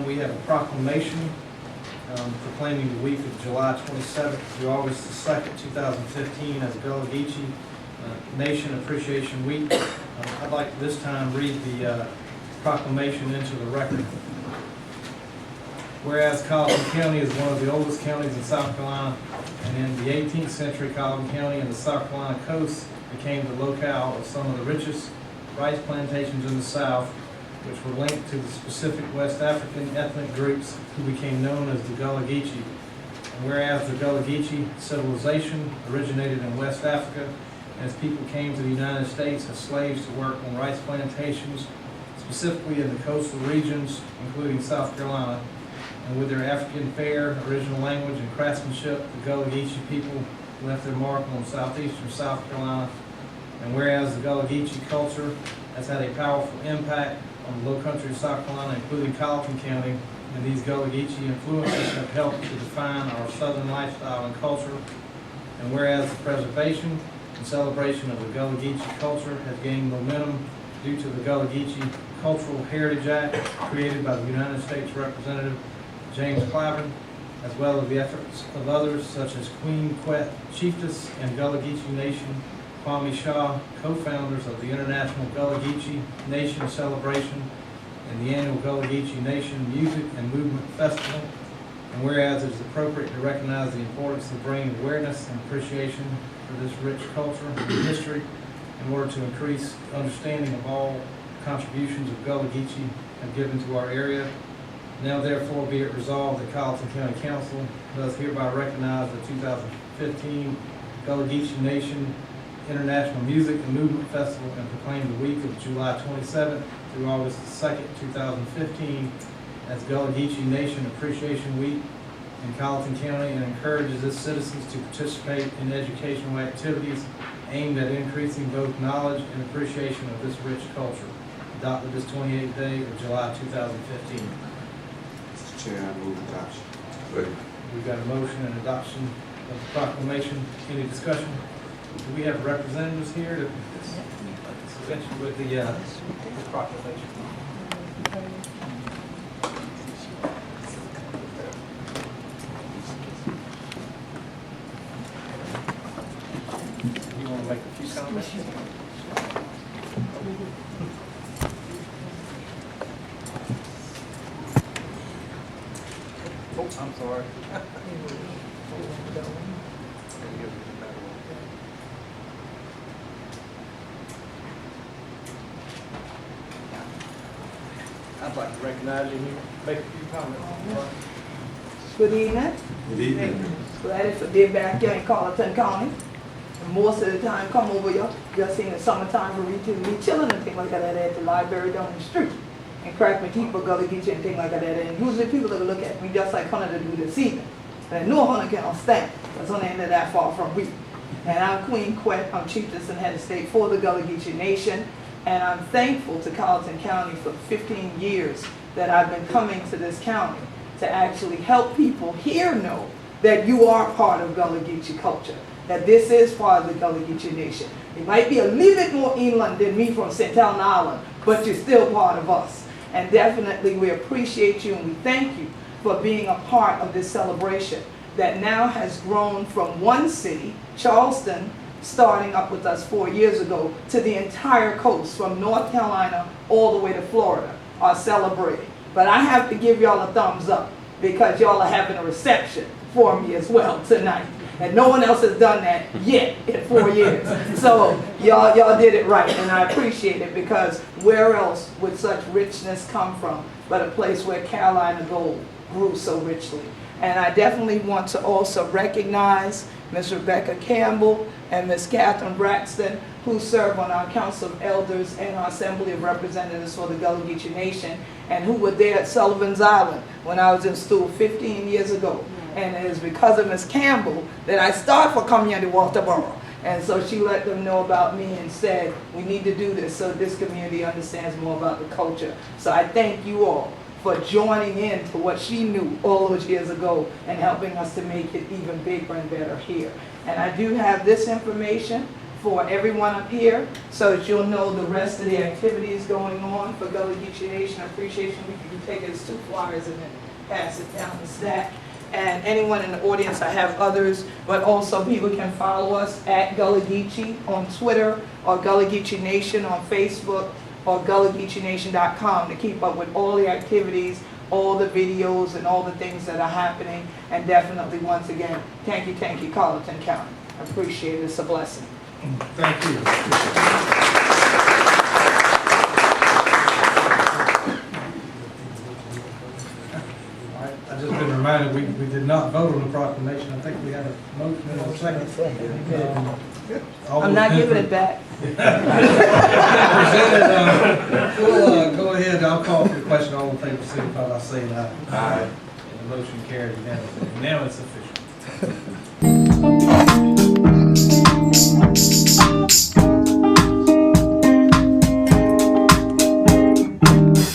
we have a proclamation proclaiming the week of July 27th through August the 2nd, 2015 as Gullah Geechee Nation Appreciation Week. I'd like this time read the proclamation into the record. Whereas Colleton County is one of the oldest counties in South Carolina, and in the 18th century, Colleton County and the South Carolina coast became the locale of some of the richest rice plantations in the South, which were linked to the specific West African ethnic groups who became known as the Gullah Geechee. And whereas the Gullah Geechee civilization originated in West Africa, and as people came to the United States as slaves to work on rice plantations, specifically in the coastal regions, including South Carolina, and with their African fair, original language, and craftsmanship, the Gullah Geechee people left their mark on southeastern South Carolina. And whereas the Gullah Geechee culture has had a powerful impact on the low country of South Carolina, including Colleton County, and these Gullah Geechee influences have helped to define our southern lifestyle and culture. And whereas the preservation and celebration of the Gullah Geechee culture has gained momentum due to the Gullah Geechee Cultural Heritage Act created by the United States Representative James Clyburn, as well as the efforts of others such as Queen Quet, Chieftess, and Gullah Geechee Nation Kwame Shaw, co-founders of the International Gullah Geechee Nation Celebration and the annual Gullah Geechee Nation Music and Movement Festival. And whereas it is appropriate to recognize the importance of bringing awareness and appreciation for this rich culture and history in order to increase understanding of all contributions of Gullah Geechee have given to our area. Now therefore be it resolved that Colleton County Council does hereby recognize the 2015 Gullah Geechee Nation International Music and Movement Festival and proclaim the week of July 27th through August 2nd, 2015 as Gullah Geechee Nation Appreciation Week in Colleton County, and encourages its citizens to participate in educational activities aimed at increasing both knowledge and appreciation of this rich culture, adopted this 28th day of July 2015. Mr. Chair, I move adoption. We've got a motion and adoption of the proclamation. Any discussion? Do we have representatives here to present you with the proclamation? You want to make a few comments? Oh, I'm sorry. I'd like to recognize you and make a few comments. Good evening. Good evening. Glad to be back here in Colleton County. And most of the time come over here just in the summertime for we chilling and things like that at the library down the street. And crack my teeth for Gullah Geechee and things like that. And usually people that look at me just like Hunter do this evening. And no Hunter cannot stand because Hunter ain't that far from me. And I'm Queen Quet, I'm Chieftess and head of state for the Gullah Geechee Nation. And I'm thankful to Colleton County for 15 years that I've been coming to this county to actually help people here know that you are part of Gullah Geechee culture, that this is part of the Gullah Geechee Nation. It might be a little bit more inland than me from St. Helena Island, but you're still part of us. And definitely we appreciate you and we thank you for being a part of this celebration that now has grown from one city, Charleston, starting up with us 4 years ago, to the entire coast from North Carolina all the way to Florida are celebrating. But I have to give y'all a thumbs up because y'all are having a reception for me as well tonight. And no one else has done that yet in 4 years. So y'all did it right, and I appreciate it because where else would such richness come from but a place where Carolina gold grew so richly. And I definitely want to also recognize Ms. Rebecca Campbell and Ms. Catherine Braxton, who serve on our Council of Elders and our Assembly of Representatives for the Gullah Geechee Nation, and who were there at Sullivan's Island when I was in school 15 years ago. And it is because of Ms. Campbell that I started for Community Walterboro. And so she let them know about me and said, we need to do this so this community understands more about the culture. So I thank you all for joining in to what she knew all those years ago and helping us to make it even bigger and better here. And I do have this information for everyone up here, so that you'll know the rest of the activities going on for Gullah Geechee Nation Appreciation Week. You can take it as 2 flyers and then pass it down the stack. And anyone in the audience, I have others, but also people can follow us at Gullah Geechee on Twitter, or Gullah Geechee Nation on Facebook, or GullahGeecheeNation.com to keep up with all the activities, all the videos, and all the things that are happening. And definitely, once again, thank you, Colleton County. I appreciate it. It's a blessing. Thank you. All right, I've just been reminded, we did not vote on the proclamation. I think we had a motion and a second. I'm not giving it back. Represented, we'll go ahead, I'll call for the question. All in favor, signify by saying aye. Aye. And the motion carries unanimously. Now it's official.